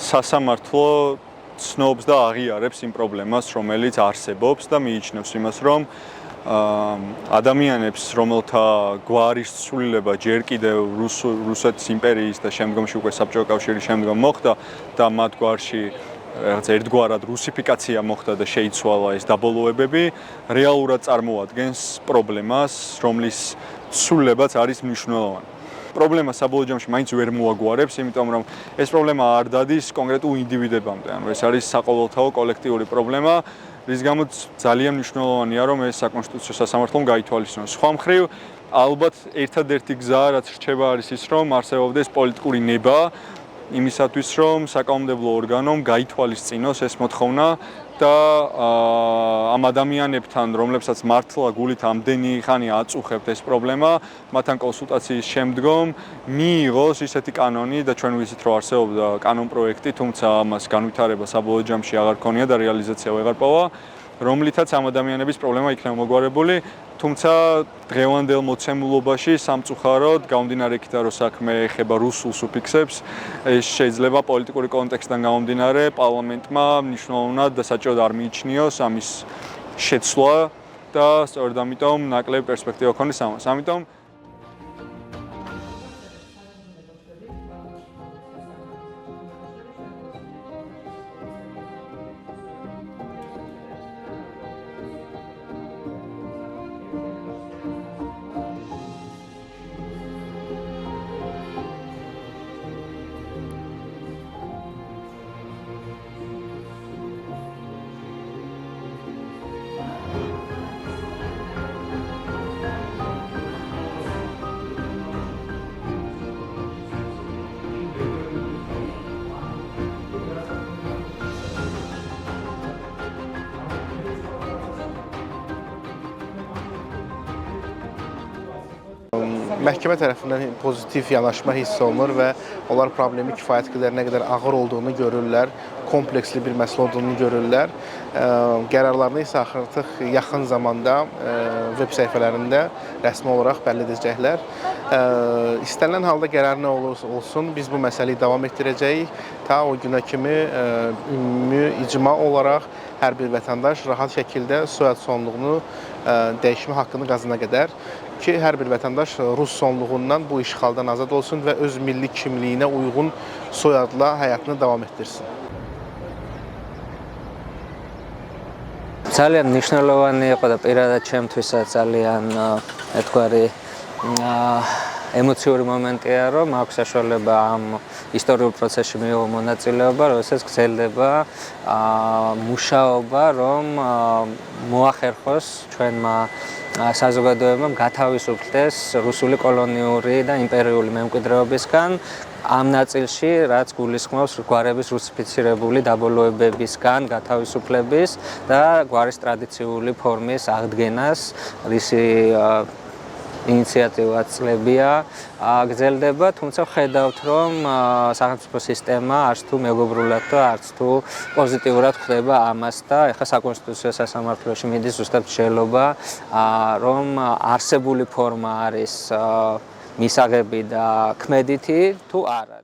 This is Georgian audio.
სასამართლო ცნობს და აღიარებს იმ პრობლემას, რომელიც არსებობს და მიიჩნევს იმას, რომ ადამიანებს, რომელთა გვარის ცვლილება ჯერ კიდევ რუსეთის იმპერიის და შემდგომში უკვე საბჭოთა კავშირის შემდგომ მოხდა და მათ გვარში რაღაც ერთგვარად რუსიფიკაცია მოხდა და შეიცვალა ეს დაბოლოებები, რეალურად წარმოადგენს პრობლემას, რომლის ცვლილებაც არის მნიშვნელოვანი. პრობლემა საბოლოო ჯამში მაინც ვერ მოაგვარებს, იმიტომ რომ ეს პრობლემა არ დადის კონკრეტულ ინდივიდებამდე, ანუ ეს არის საყოველთაო კოლექტიური პრობლემა, რის გამოც ძალიან მნიშვნელოვანია, რომ ეს საკონსტიტუციო სასამართლომ გაითვალისწინოს. სხვა მხრივ, ალბათ ერთადერთი გზა, რაც რჩება არის ის, რომ არსებობდეს პოლიტიკური ნება იმისათვის, რომ საკანონმდებლო ორგანომ გაითვალისწინოს ეს მოთხოვნა და ამ ადამიანებთან, რომლებსაც მართლა გულით ამდენი ხანი აწუხებთ ეს პრობლემა, მათთან კონსულტაციის შემდგომ მიიღოს ისეთი კანონი და ჩვენ ვიცით, რომ არსებობდა კანონპროექტი, თუმცა ამას განვითარება საბოლოო ჯამში აღარ ქონია და რეალიზაცია ვეღარ პოვა, რომლითაც ამ ადამიანების პრობლემა იქნება მოგვარებული, თუმცა დღევანდელ მოცემულობაში სამწუხაროდ გამომდინარე იქიდან, რომ საქმე ეხება რუსულ სუფიქსებს, ეს შეიძლება პოლიტიკური კონტექსტიდან გამომდინარე პარლამენტმა მნიშვნელოვნად და საჭიროდ არ მიიჩნიოს ამის შეცვლა და სწორედ ამიტომ ნაკლები პერსპექტივა ქონდეს ამას. ამიტომ Məhkəmə tərəfindən pozitiv yanaşma hiss olunur və onlar problemi kifayət qədər nə qədər ağır olduğunu görürlər, kompleksli bir məsələ olduğunu görürlər. Qərarlarını isə artıq yaxın zamanda veb səhifələrində rəsmi olaraq bəlli edəcəklər. İstənilən halda qərar nə olursa olsun, biz bu məsələyi davam etdirəcəyik. Ta o günə kimi ümumi icma olaraq hər bir vətəndaş rahat şəkildə soyad sonluğunu dəyişmə haqqını qazana qədər ki, hər bir vətəndaş rus sonluğundan bu işğaldan azad olsun və öz milli kimliyinə uyğun soyadla həyatını davam etdirsin. ძალიან მნიშვნელოვანი იყო და პირადად ჩემთვისაც ძალიან ერთგვარი ემოციური მომენტია, რომ აქვს საშუალება ამ ისტორიულ პროცესში მიიღო მონაწილეობა, როდესაც გრძელდება მუშაობა, რომ მოახერხოს ჩვენმა საზოგადოებამ გათავისუფლდეს რუსული კოლონიური და იმპერიული მემკვიდრეობისგან ამ ნაწილში, რაც გულისხმობს გვარების რუსიფიცირებული დაბოლოებებისგან გათავისუფლების და გვარის ტრადიციული ფორმის აღდგენას, რისი ინიციატივაც წლებია გრძელდება, თუმცა ვხედავთ, რომ სახელმწიფო სისტემა არც თუ მეგობრულად და არც თუ პოზიტიურად ხვდება ამას და ეხლა საკონსტიტუციო სასამართლოში მიდის ზუსტად მსჯელობა, რომ არსებული ფორმა არის მისაღები და ქმედითი თუ არა.